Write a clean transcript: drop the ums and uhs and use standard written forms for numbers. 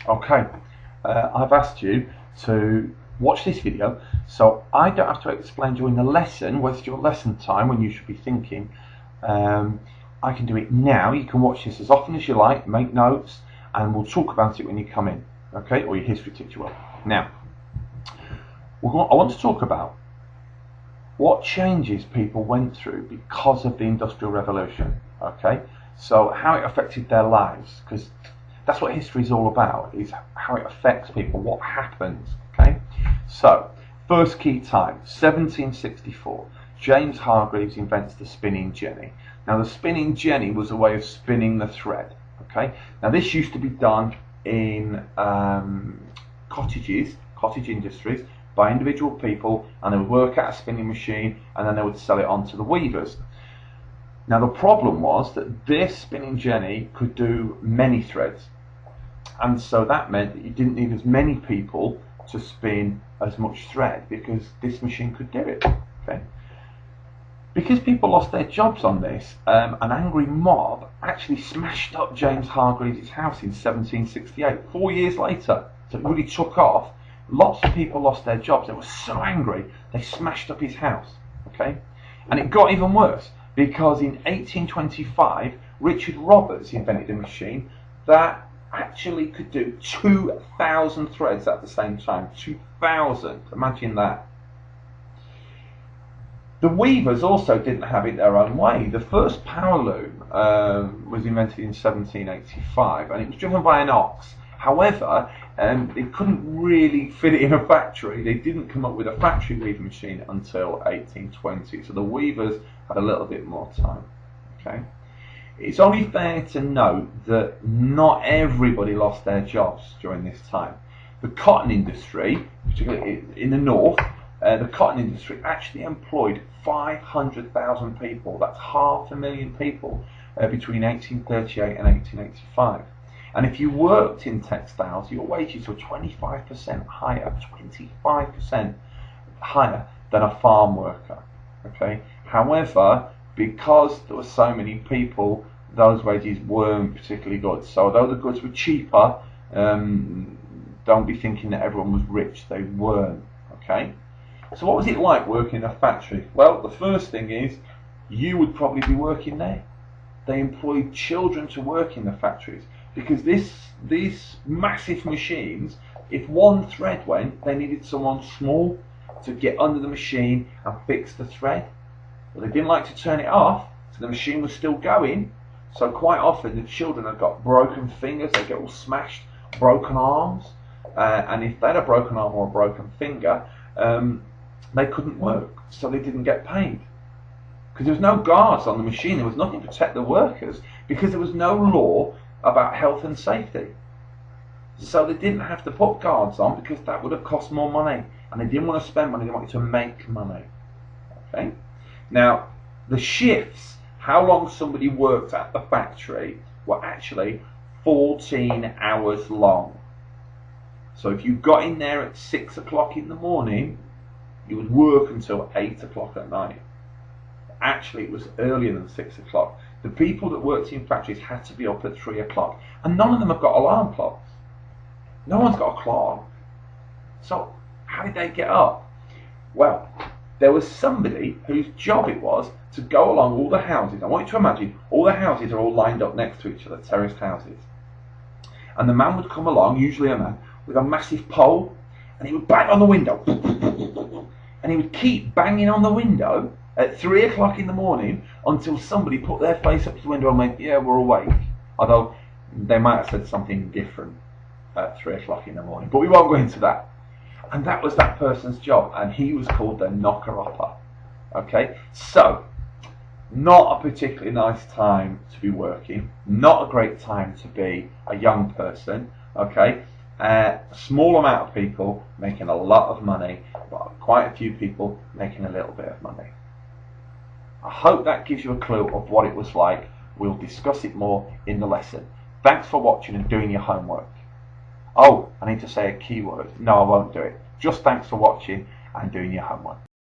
Okay, I've asked you to watch this video so I don't have to explain during the lesson, waste your lesson time when you should be thinking. Um, I can do it now. You can watch this as often as you like, make notes, and we'll talk about it when you come in, okay, or your history teacher will. Now, I want to talk about what changes people went through because of the Industrial Revolution, okay? So how it affected their lives, because that's what history is all about, is how it affects people, what happens, okay? So, first key time, 1764. James Hargreaves invents the spinning jenny. Now the spinning jenny was a way of spinning the thread, okay? Now this used to be done in cottages, cottage industries, by individual people, and they would work at a spinning machine and then they would sell it on to the weavers. Now the problem was that this spinning jenny could do many threads, and so that meant that you didn't need as many people to spin as much thread because this machine could do it. Okay. Because people lost their jobs on this, an angry mob actually smashed up James Hargreaves' house in 1768, 4 years later. So it really took off. Lots of people lost their jobs. They were so angry, they smashed up his house. Okay, and it got even worse because in 1825, Richard Roberts invented a machine that actually could do 2,000 threads at the same time. 2,000. Imagine that. The weavers also didn't have it their own way. The first power loom was invented in 1785, and it was driven by an ox. However, they couldn't really fit it in a factory. They didn't come up with a factory weaving machine until 1820, so the weavers had a little bit more time. Okay, it's only fair to note that not everybody lost their jobs during this time. The cotton industry, particularly in the north, the cotton industry actually employed 500,000 people. That's 500,000 people between 1838 and 1885. And if you worked in textiles, your wages were 25% higher, 25% higher than a farm worker. Okay. However, because there were so many people, those wages weren't particularly good. So although the goods were cheaper, don't be thinking that everyone was rich. They weren't. Okay. So what was it like working in a factory? Well, the first thing is you would probably be working there. They employed children to work in the factories because these massive machines, if one thread went, they needed someone small to get under the machine and fix the thread. But they didn't like to turn it off, so the machine was still going. So quite often the children had got broken fingers, they get all smashed, broken arms, and if they had a broken arm or a broken finger, they couldn't work, so they didn't get paid. Because there was no guards on the machine, there was nothing to protect the workers, because there was no law about health and safety. So they didn't have to put guards on because that would have cost more money, and they didn't want to spend money, they wanted to make money. Okay? Now, the shifts, how long somebody worked at the factory, were actually 14 hours long. So if you got in there at 6 o'clock in the morning, you would work until 8 o'clock at night. Actually, it was earlier than 6 o'clock. The people that worked in factories had to be up at 3 o'clock, and none of them have got alarm clocks. No one's got a clock. So how did they get up? Well, there was somebody whose job it was to go along all the houses. I want you to imagine all the houses are all lined up next to each other, terraced houses. And the man would come along, usually a man, with a massive pole, and he would bang on the window. And he would keep banging on the window at 3 o'clock in the morning until somebody put their face up to the window and went, yeah, we're awake. Although they might have said something different at 3 o'clock in the morning. But we won't go into that. And that was that person's job, and he was called the knocker-upper. Okay, so not a particularly nice time to be working, not a great time to be a young person. Okay, a small amount of people making a lot of money, but quite a few people making a little bit of money. I hope that gives you a clue of what it was like. We'll discuss it more in the lesson. Thanks for watching and doing your homework. Oh, I need to say a keyword. No, I won't do it. Just thanks for watching and doing your homework.